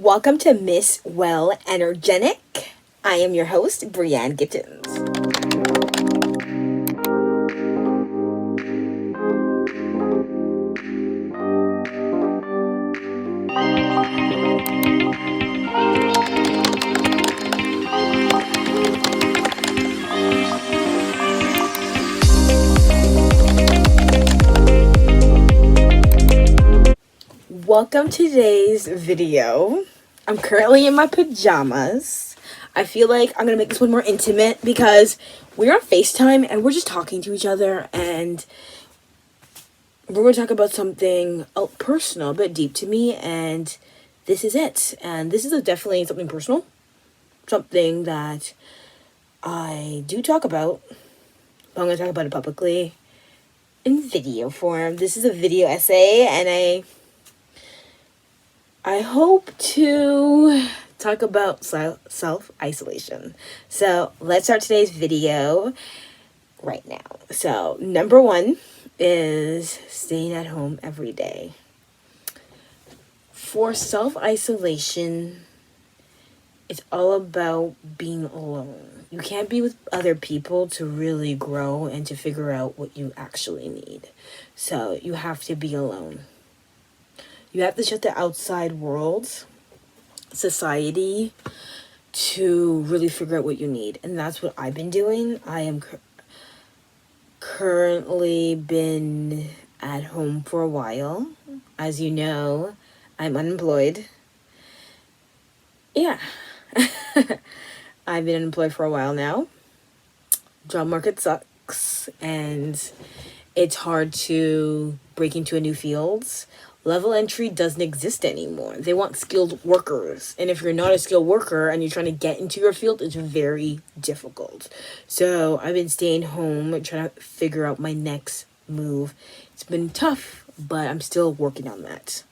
Welcome to Miss Well Energetic. I am your host, Bree-Ann. Welcome to today's video. I'm currently in my pajamas. I feel like I'm gonna make this one more intimate because we're on FaceTime and we're just talking to each other, and we're gonna talk about something personal, a bit deep to me, and this is it. And this is definitely something personal, something that I do talk about, but I'm gonna talk about it publicly in video form. This is a video essay, and I hope to talk about self-isolation. So let's start today's video right now. So number one is staying at home every day. For self-isolation, it's all about being alone. You can't be with other people to really grow and to figure out what you actually need. So you have to be alone. You have to shut the outside world, society, to really figure out what you need. And that's what I've been doing. I am currently been at home for a while. As you know, I'm unemployed. Yeah. I've been unemployed for a while now. Job market sucks, and it's hard to break into a new field. Level entry doesn't exist anymore. They want skilled workers. And if you're not a skilled worker and you're trying to get into your field, it's very difficult. So I've been staying home and trying to figure out my next move. It's been tough, but I'm still working on that.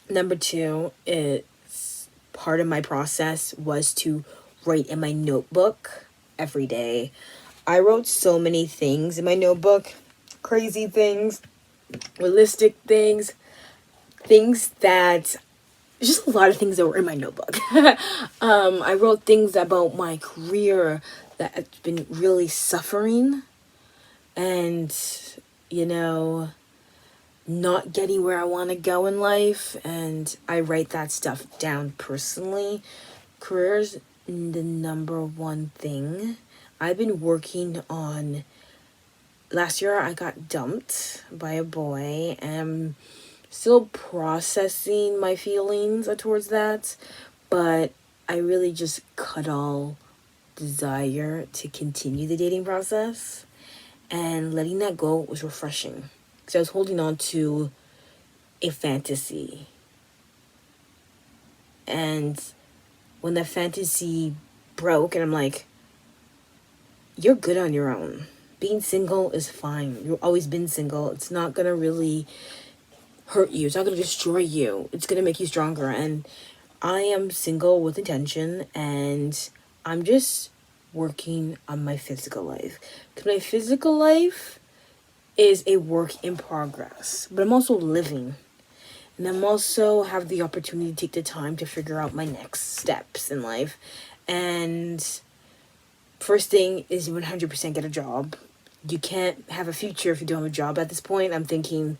Number two is part of my process was to write in my notebook every day. I wrote so many things in my notebook, crazy things, realistic things that just a lot of things that were in my notebook. I wrote things about my career that has been really suffering, and not getting where I want to go in life, and I write that stuff down personally. Career's the number one thing I've been working on. Last year I got dumped by a boy, and I'm still processing my feelings towards that, but I really just cut all desire to continue the dating process, and letting that go was refreshing because I was holding on to a fantasy, and when that fantasy broke, and I'm like, you're good on your own. Being single is fine. You've always been single. It's not going to really hurt you. It's not going to destroy you. It's going to make you stronger. And I am single with intention, and I'm just working on my physical life. Because my physical life is a work in progress. But I'm also living. And I'm also have the opportunity to take the time to figure out my next steps in life. And first thing is 100% get a job. You can't have a future if you don't have a job at this point. I'm thinking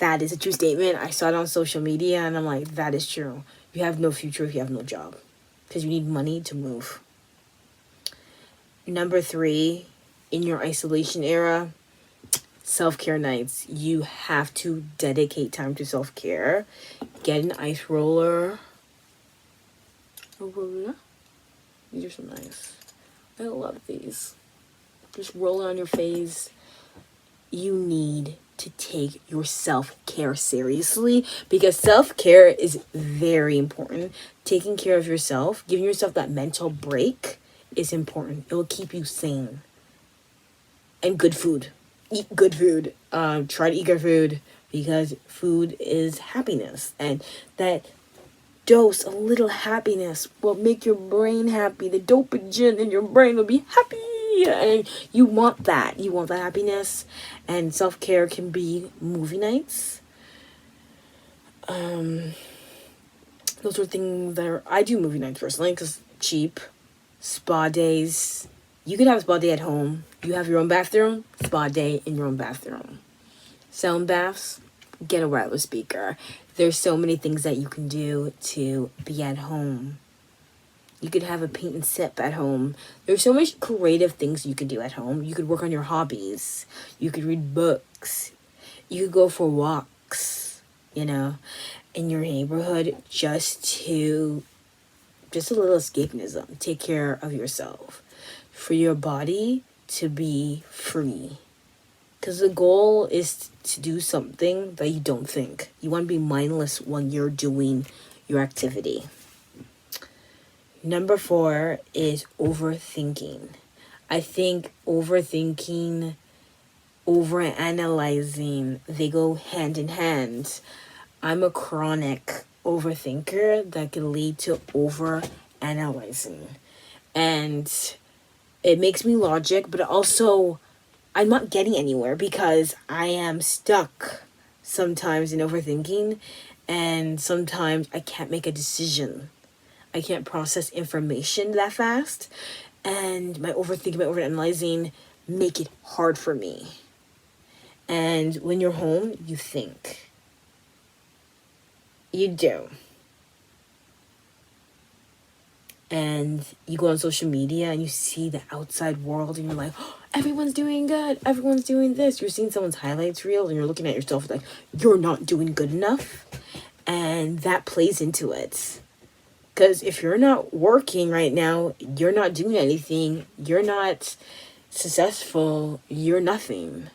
that is a true statement. I saw it on social media, and I'm like, that is true. You have no future if you have no job, because you need money to move. Number three, in your isolation era, self-care nights. You have to dedicate time to self-care. Get an ice roller. A roller. These are so nice. I love these. Just roll it on your face. You need to take your self-care seriously, because self-care is very important. Taking care of yourself, giving yourself that mental break is important. It will keep you sane. And good food. Eat good food. Try to eat good food, because food is happiness. And that dose, a little happiness, will make your brain happy. The dopamine in your brain will be happy. And you want that. You want that happiness. And self-care can be movie nights. Those are things that I do movie nights personally because cheap. Spa days. You could have a spa day at home. You have your own bathroom, spa day in your own bathroom. Sound baths, get a wireless speaker. There's so many things that you can do to be at home. You could have a paint and sip at home. There's so much creative things you could do at home. You could work on your hobbies. You could read books. You could go for walks, in your neighborhood just a little escapism. Take care of yourself. For your body to be free. Because the goal is to do something that you don't think. You want to be mindless when you're doing your activity. Number 4 is overthinking. I think overthinking, overanalyzing, they go hand in hand. I'm a chronic overthinker that can lead to overanalyzing. And it makes me logic, but also I'm not getting anywhere because I am stuck sometimes in overthinking, and sometimes I can't make a decision. I can't process information that fast, and my overthinking, my overanalyzing make it hard for me. And when you're home, you think. You do. And you go on social media and you see the outside world and you're like, oh, everyone's doing good. Everyone's doing this. You're seeing someone's highlights reel and you're looking at yourself like, you're not doing good enough. And that plays into it. Because if you're not working right now, you're not doing anything, you're not successful, you're nothing.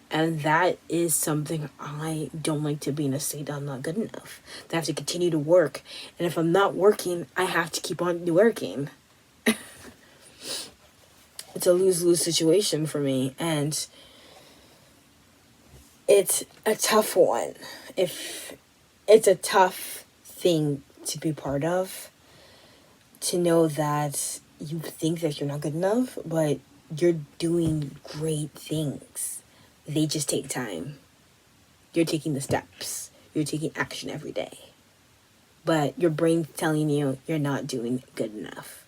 And that is something I don't like to be in a state that I'm not good enough. That I have to continue to work. And if I'm not working, I have to keep on working. It's a lose-lose situation for me. And it's a tough one. If it's a tough thing to be part of, to know that you think that you're not good enough, but you're doing great things. They just take time. You're taking the steps. You're taking action every day. But your brain's telling you you're not doing good enough.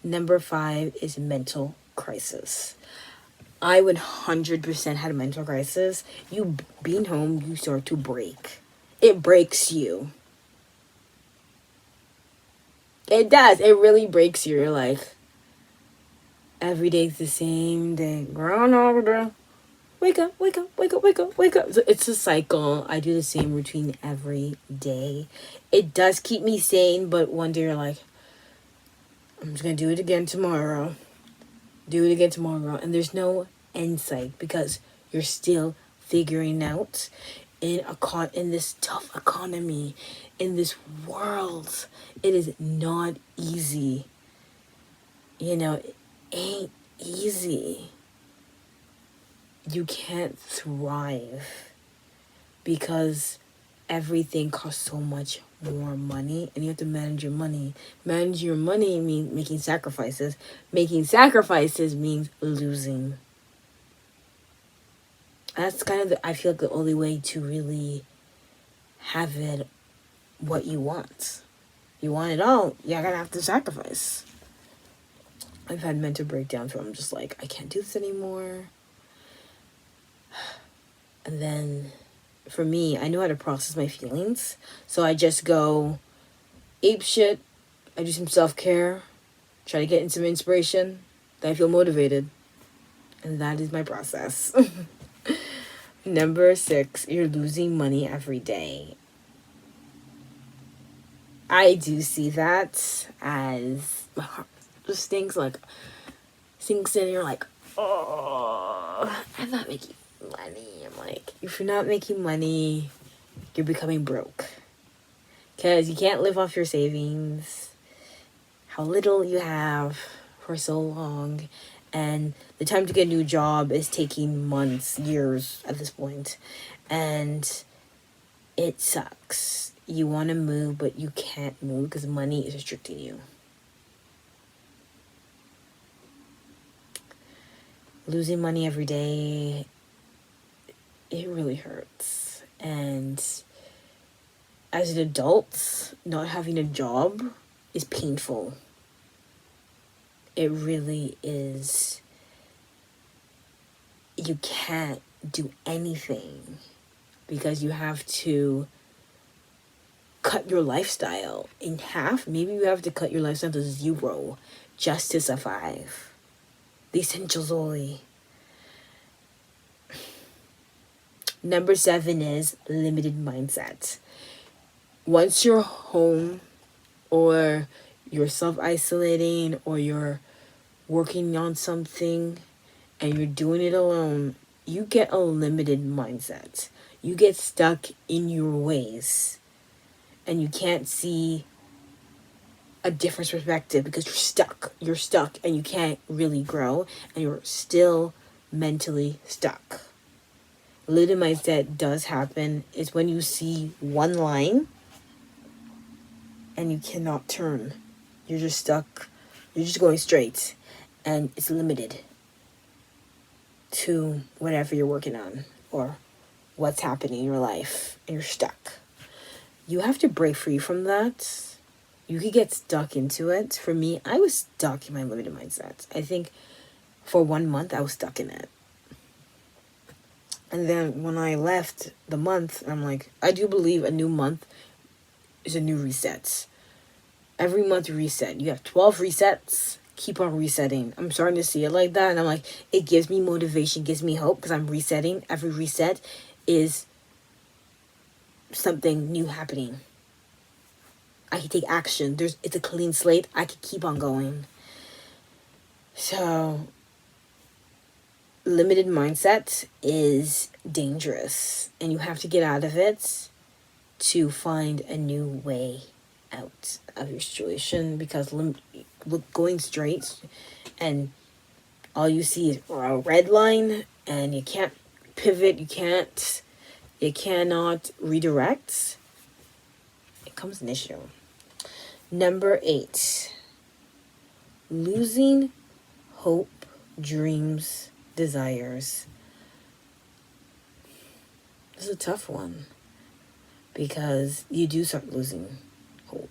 Number 5 is mental crisis. I 100% had a mental crisis. You being home, you start to break. It breaks you. It does. It really breaks you. You're like, every day's the same day. Groundhog Day. Wake up, wake up, wake up, wake up, wake up. So it's a cycle. I do the same routine every day. It does keep me sane, but one day you're like, I'm just going to do it again tomorrow. Do it again tomorrow. And there's no end sight because you're still figuring out in this tough economy, in this world. It is not easy. It ain't easy. You can't thrive because everything costs so much more money and you have to manage your money. Manage your money means making sacrifices. Making sacrifices means losing. That's kind of, I feel like, the only way to really have it what you want. You want it all, you're gonna have to sacrifice. I've had mental breakdowns where I'm just like, I can't do this anymore. And then, for me, I know how to process my feelings. So I just go ape shit. I do some self-care. Try to get in some inspiration. Then I feel motivated. And that is my process. Number 6, you're losing money every day. I do see that as my heart just sinks in. You're like, oh, I'm not making money. I'm like, if you're not making money, you're becoming broke. Because you can't live off your savings, how little you have for so long. And the time to get a new job is taking months, years at this point. And it sucks. You want to move, but you can't move because money is restricting you. Losing money every day, it really hurts. And as an adult, not having a job is painful. It really is. You can't do anything because you have to cut your lifestyle in half. Maybe you have to cut your lifestyle to 0 just to survive. The essentials only. Number 7 is limited mindset. Once you're home, or you're self-isolating, or you're working on something and you're doing it alone, you get a limited mindset. You get stuck in your ways and you can't see a different perspective because you're stuck and you can't really grow and you're still mentally stuck. Limited mindset does happen. It's when you see one line and you cannot turn. You're just stuck. You're just going straight and it's limited to whatever you're working on or what's happening in your life and you're stuck. You have to break free from that. You could get stuck into it. For me, I was stuck in my limited mindset. I think for 1 month I was stuck in it. And then when I left the month, I'm like, I do believe a new month is a new reset. Every month reset. You have 12 resets. Keep on resetting. I'm starting to see it like that. And I'm like, it gives me motivation, gives me hope because I'm resetting. Every reset is something new happening. I can take action. It's a clean slate. I can keep on going. So, limited mindset is dangerous. And you have to get out of it to find a new way out of your situation, because going straight and all you see is a red line and you can't pivot, you cannot redirect, it becomes an issue. Number 8, losing hope, dreams, desires. This is a tough one because you do start losing hope.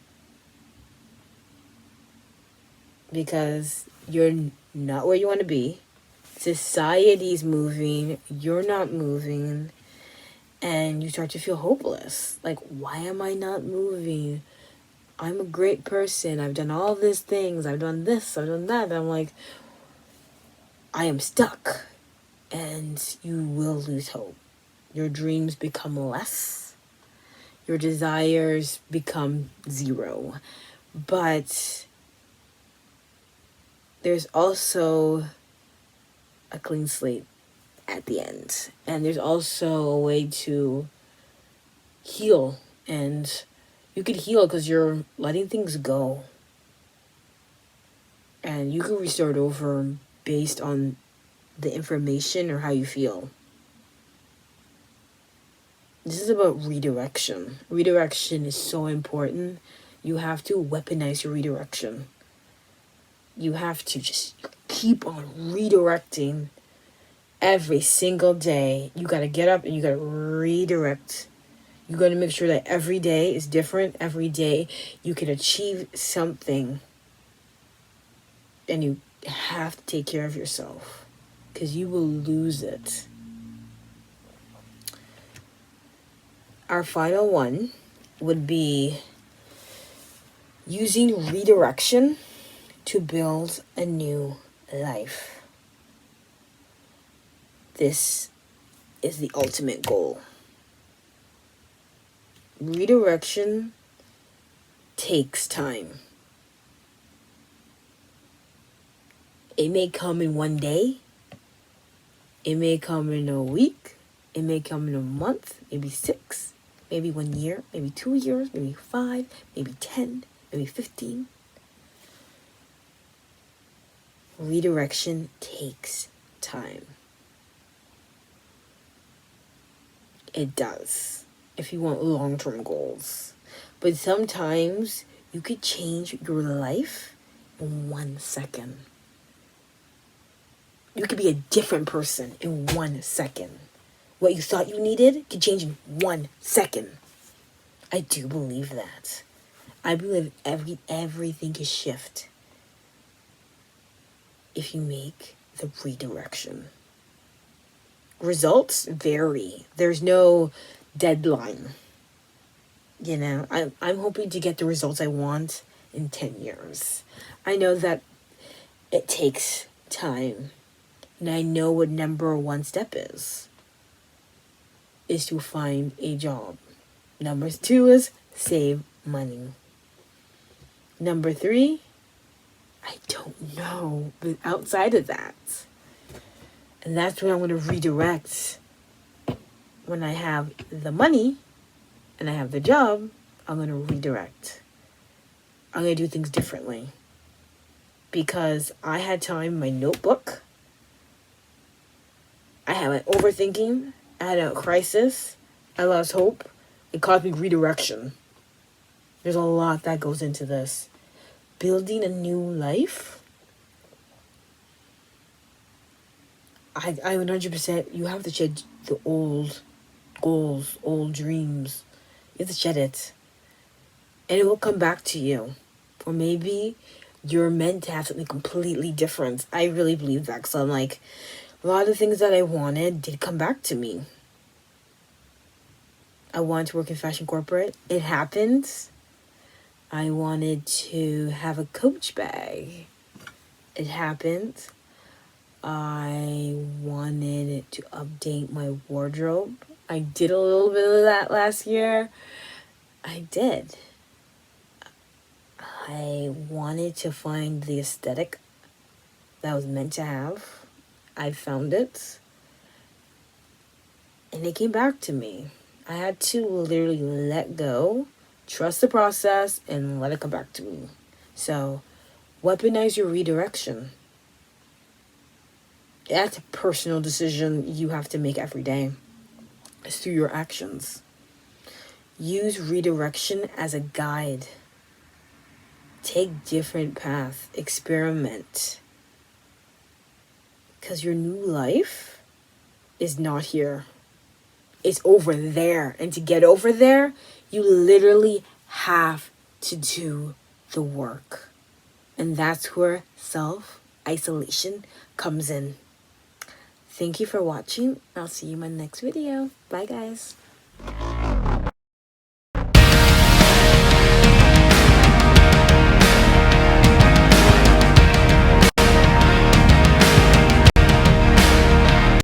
Because you're not where you want to be. Society's moving. You're not moving. And you start to feel hopeless. Like, why am I not moving? I'm a great person. I've done all these things. I've done this. I've done that. And I'm like, I am stuck. And you will lose hope. Your dreams become less. Your desires become 0. But there's also a clean slate at the end. And there's also a way to heal. And you could heal because you're letting things go. And you can restart over based on the information or how you feel. This is about redirection. Redirection is so important. You have to weaponize your redirection. You have to just keep on redirecting every single day. You got to get up and you got to redirect. You got to make sure that every day is different. Every day you can achieve something. And you have to take care of yourself because you will lose it. Our final one would be using redirection to build a new life. This is the ultimate goal. Redirection takes time. It may come in one day. It may come in a week. It may come in a month, maybe 6, maybe 1 year, maybe 2 years, maybe 5, maybe 10, maybe 15. Redirection takes time. It does, if you want long-term goals. But sometimes you could change your life in 1 second. You could be a different person in 1 second. What you thought you needed could change in 1 second. I do believe that. I believe everything can shift if you make the redirection. Results vary. There's no deadline. You know, I'm hoping to get the results I want in 10 years. I know that it takes time. And I know what number one step is to find a job. Number two is save money. Number three, I don't know. But outside of that, and that's when I'm going to redirect. When I have the money and I have the job, I'm going to redirect. I'm going to do things differently. Because I had time in my notebook. I had an overthinking. I had a crisis. I lost hope. It caused me redirection. There's a lot that goes into this. Building a new life. I 100%, you have to shed the old goals, old dreams. You have to shed it. And it will come back to you. Or maybe you're meant to have something completely different. I really believe that. So I'm like, a lot of the things that I wanted did come back to me. I wanted to work in fashion corporate. It happened. I wanted to have a Coach bag. It happened. I wanted to update my wardrobe. I did a little bit of that last year. I did. I wanted to find the aesthetic that I was meant to have. I found it. And it came back to me. I had to literally let go, trust the process, and let it come back to me. So, weaponize your redirection. That's a personal decision you have to make every day. It's through your actions. Use redirection as a guide. Take different paths. Experiment. Because your new life is not here. It's over there. And to get over there, you literally have to do the work. And that's where self-isolation comes in. Thank you for watching. I'll see you in my next video. Bye, guys.